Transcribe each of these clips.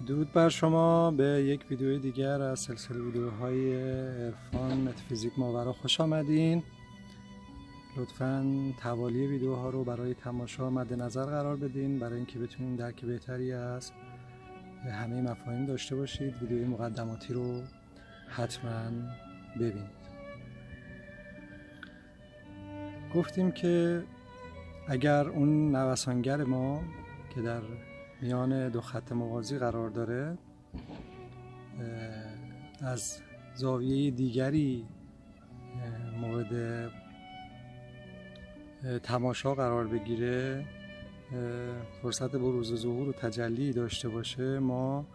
درود بر شما به یک ویدیوی دیگر از سلسله ویدیوهای عرفان متافیزیک ماورا خوش آمدین. لطفاً توالی ویدیوها رو برای تماشا مد نظر قرار بدین برای اینکه بتونیم درک بهتری از همه مفاهیم داشته باشید. ویدیوی مقدماتی رو حتما ببینید. گفتیم که اگر اون نوسانگر ما که در میان دو خط موازی قرار داره از زاویه دیگری مورد تماشا قرار بگیره، فرصت بروز و ظهور و تجلی داشته باشه، ما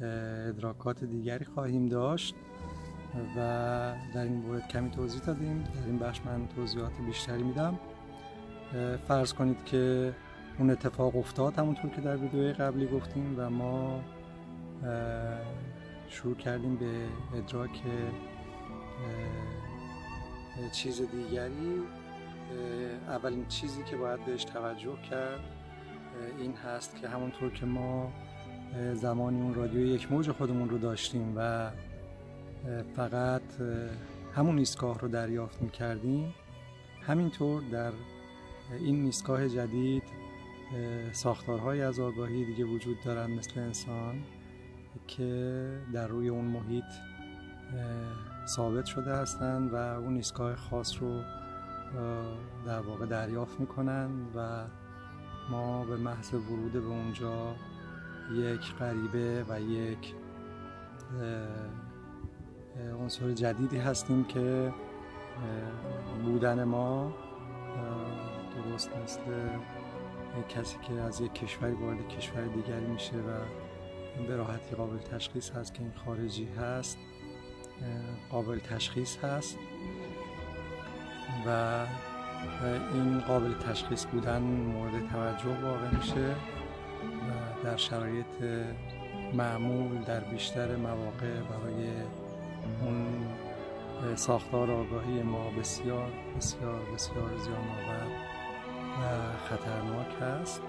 ادراکات دیگری خواهیم داشت و در این مورد کمی توضیح دادیم. در این بخش من توضیحات بیشتری میدم. فرض کنید که اون اتفاق افتاد همونطور که در ویدیوی قبلی گفتیم و ما شروع کردیم به ادراک چیز دیگری. اولین چیزی که باید بهش توجه کرد این هست که همونطور که ما زمانی اون رادیو یک موج خودمون رو داشتیم و فقط همون ایستگاه رو دریافت می‌کردیم، همینطور در این ایستگاه جدید ساختارهای از آگاهی دیگه وجود دارن مثل انسان که در روی اون محیط ثابت شده هستند و اون ایستگاه خاص رو در واقع دریافت میکنن و ما به محض ورود به اونجا یک غریبه و یک عنصر جدیدی هستیم که بودن ما درست مثل کسی که از یک کشوری وارد کشور دیگری میشه و به راحتی قابل تشخیص هست که این خارجی هست، قابل تشخیص هست و این قابل تشخیص بودن مورد توجه واقع میشه و در شرایط معمول در بیشتر مواقع برای اون ساختار آگاهی ما بسیار بسیار بسیار زیان‌آور و خطرناک هست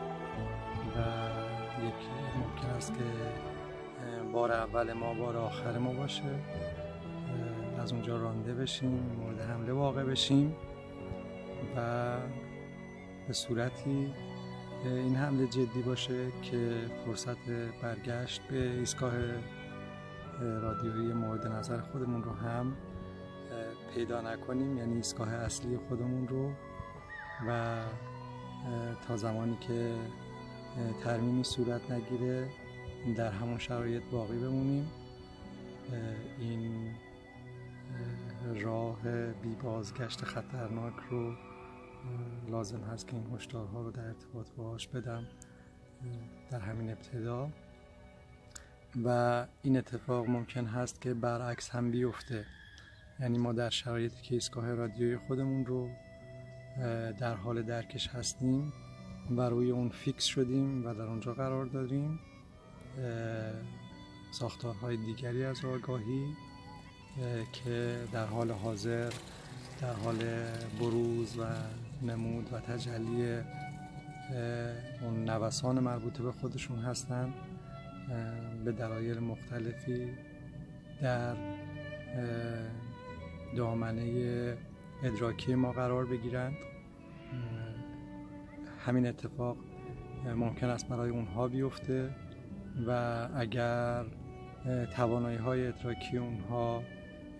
و یک ممکن است که بار اول ما بار آخر ما باشه، از اونجا رانده بشیم، مورد حمله واقع بشیم و به صورتی این حمله جدی باشه که فرصت برگشت به ایستگاه رادیویی مورد نظر خودمون رو هم پیدا نکنیم، یعنی ایستگاه اصلی خودمون رو، و تا زمانی که ترمیمی صورت نگیره در همون شرایط باقی بمونیم. این راه بی بازگشت خطرناک رو لازم هست که این هشدارها رو در ارتباط باهاش بدم در همین ابتدا. و این اتفاق ممکن هست که برعکس هم بیفته، یعنی ما در شرایطی که ایستگاه رادیویی خودمون رو در حال درکش هستیم و روی اون فیکس شدیم و در اونجا قرار داریم، ساختارهای دیگری از آگاهی که در حال حاضر در حال بروز و نمود و تجلی اون نوسان مربوطه به خودشون هستن، به دلایل مختلفی در دامنه ادراکی ما قرار بگیرند. همین اتفاق ممکن است برای اونها بیفته و اگر توانایی‌های ادراکی اونها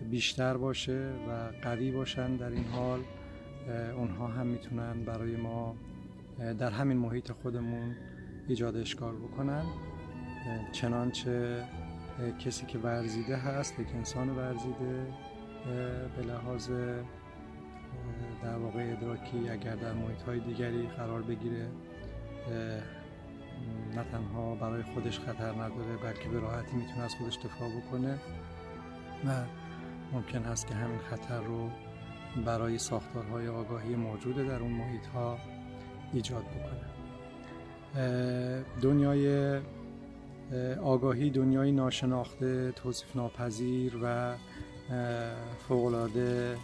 بیشتر باشه و قوی باشن در این حال، اونها هم میتونن برای ما در همین محیط خودمون ایجاد اشکال بکنن. چنانچه کسی که ورزیده هست، یک انسان ورزیده به لحاظ در واقع ادراکی اگر در محیط‌های دیگری قرار بگیره، نه تنها برای خودش خطر نداره بلکه به راحتی میتونه از خودش دفاع بکنه و ممکن هست که همین خطر رو برای ساختارهای آگاهی موجود در اون محیط‌ها ایجاد بکنه. دنیای آگاهی دنیای ناشناخته، توصیف ناپذیر و فوق‌العاده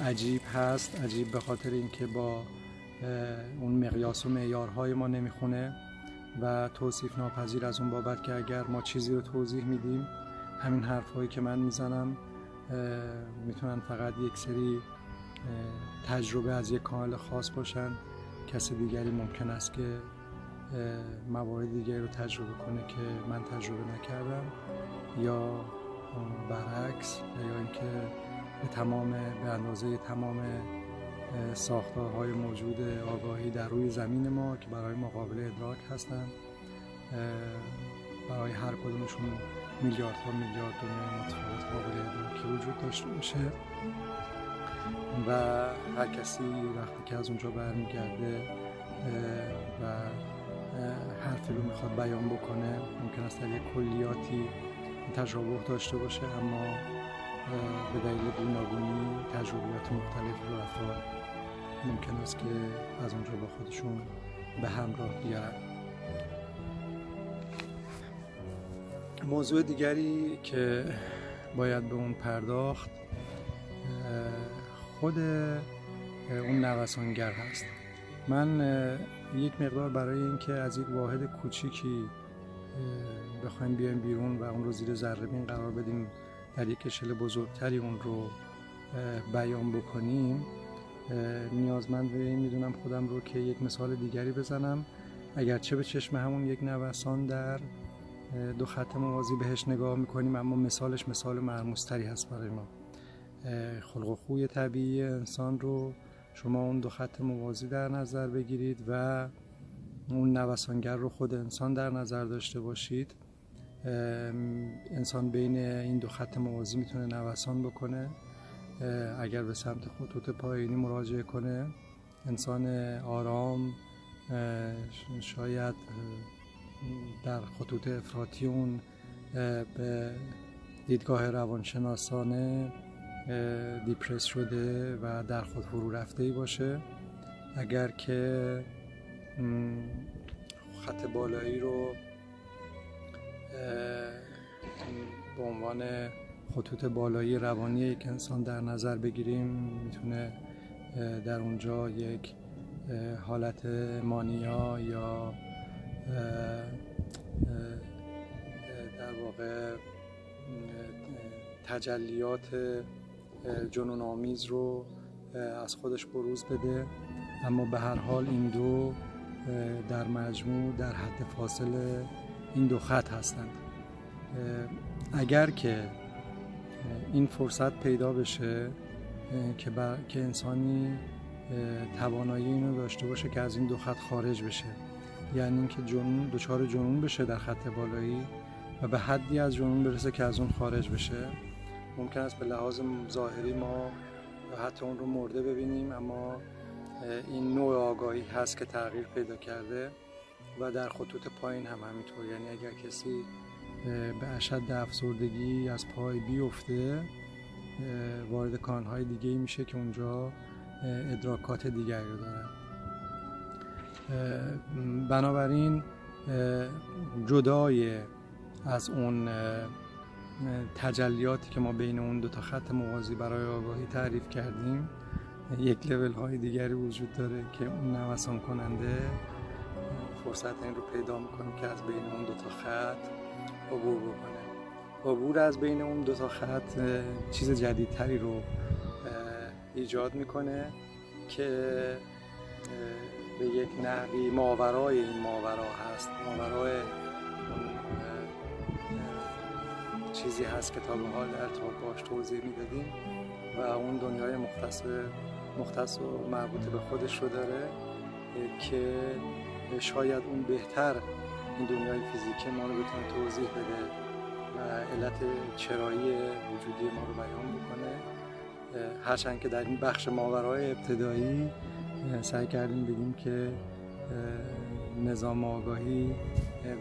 عجیب هست. عجیب به خاطر اینکه با اون مقیاس و معیارهای ما نمیخونه و توصیف ناپذیر از اون بابت که اگر ما چیزی رو توضیح میدیم، همین حرفایی که من میزنم میتونن فقط یک سری تجربه از یک کانال خاص باشن. کسی دیگری ممکن است که موارد دیگری رو تجربه کنه که من تجربه نکردم، یا برعکس، یا اینکه به اندازه تمام ساختارهای موجود آگاهی در روی زمین ما که برای ما قابل ادراک هستند، برای هر کدومشون میلیاردها میلیارد دنیای متفاوت قابل ادراکی وجود داشته باشه و هر کسی وقتی که از اونجا برمیگرده و حرفی رو میخواد بیان بکنه، ممکن است در یک کلیاتی تشابه داشته باشه، اما به دلیل گوناگونی تجربیات مختلف رو افراد ممکن است که از اونجا با خودشون به همراه بیارن. موضوع دیگری که باید به اون پرداخت خود اون نوسانگر هست. من یک مقدار برای اینکه از یک واحد کوچیکی بخوایم بیایم بیرون و اون رو زیر ذره‌بین قرار بدیم، در یک اشل بزرگتری اون رو بیان بکنیم، نیازمند به این میدونم خودم رو که یک مثال دیگری بزنم، اگرچه به چشم همون یک نوسان در دو خط موازی بهش نگاه میکنیم، اما مثالش مثال مرموزتری هست برای ما. خلق و خوی طبیعی انسان رو شما اون دو خط موازی در نظر بگیرید و اون نوسانگر رو خود انسان در نظر داشته باشید. انسان بین این دو خط موازی میتونه نوسان بکنه. اگر به سمت خطوط پایینی مراجعه کنه، انسان آرام شاید در خطوط افراطی اون به دیدگاه روانشناسانه دیپرس شده و در خود فرو رفته‌ای باشه. اگر که خط بالایی رو به عنوان خطوط بالایی روانی یک انسان در نظر بگیریم، میتونه در اونجا یک حالت مانیا یا در واقع تجلیات جنون آمیز رو از خودش بروز بده، اما به هر حال این دو در مجموع در حد فاصله این دو خط هستند. اگر که این فرصت پیدا بشه که انسانی توانایی اینو داشته باشه که از این دو خط خارج بشه، یعنی اینکه دچار جنون بشه در خط بالایی و به حدی از جنون برسه که از اون خارج بشه، ممکن است به لحاظ ظاهری ما حتی اون رو مرده ببینیم، اما این نوع آگاهی هست که تغییر پیدا کرده. و در خطوط پایین هم همینطور، یعنی اگر کسی به اشد افسردگی از پای بیفته، وارد کانهای دیگه میشه که اونجا ادراکات دیگری رو دارن. بنابراین جدای از اون تجلیاتی که ما بین اون دو تا خط موازی برای آگاهی تعریف کردیم، یک لول های دیگری وجود داره که اون نوسان کننده فرصت این رو پیدا میکنه که از بین اون دو تا خط عبور بکنه. عبور از بین اون دو تا خط چیز جدیدتری رو ایجاد میکنه که به یک نحوی ماورای این ماورا هست، ماورای اون چیزی هست که تا به حال در باش توضیح میدادیم و اون دنیای مختص و مربوط به خودش رو داره که شاید اون بهتر این دنیای فیزیکی ما رو بتونه توضیح بده و علت چرایی وجودی ما رو بیان بکنه. هرچند که در این بخش ماورای ابتدایی سعی کردیم بگیم که نظام آگاهی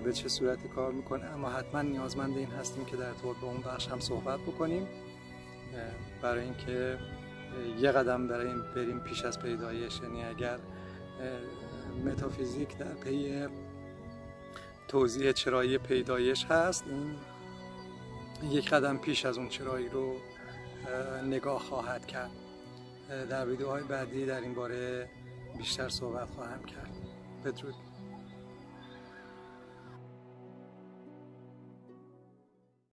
به چه صورتی کار میکنه، اما حتما نیازمند این هستیم که در ارتباط با اون بخش هم صحبت بکنیم برای اینکه یه قدم بریم پیش از پیدایش. یعنی اگر متافیزیک در پی توضیح چرایی پیدایش هست، این یک قدم پیش از اون چرایی رو نگاه خواهد کرد. در ویدیوهای بعدی در این باره بیشتر صحبت خواهم کرد. بدرود.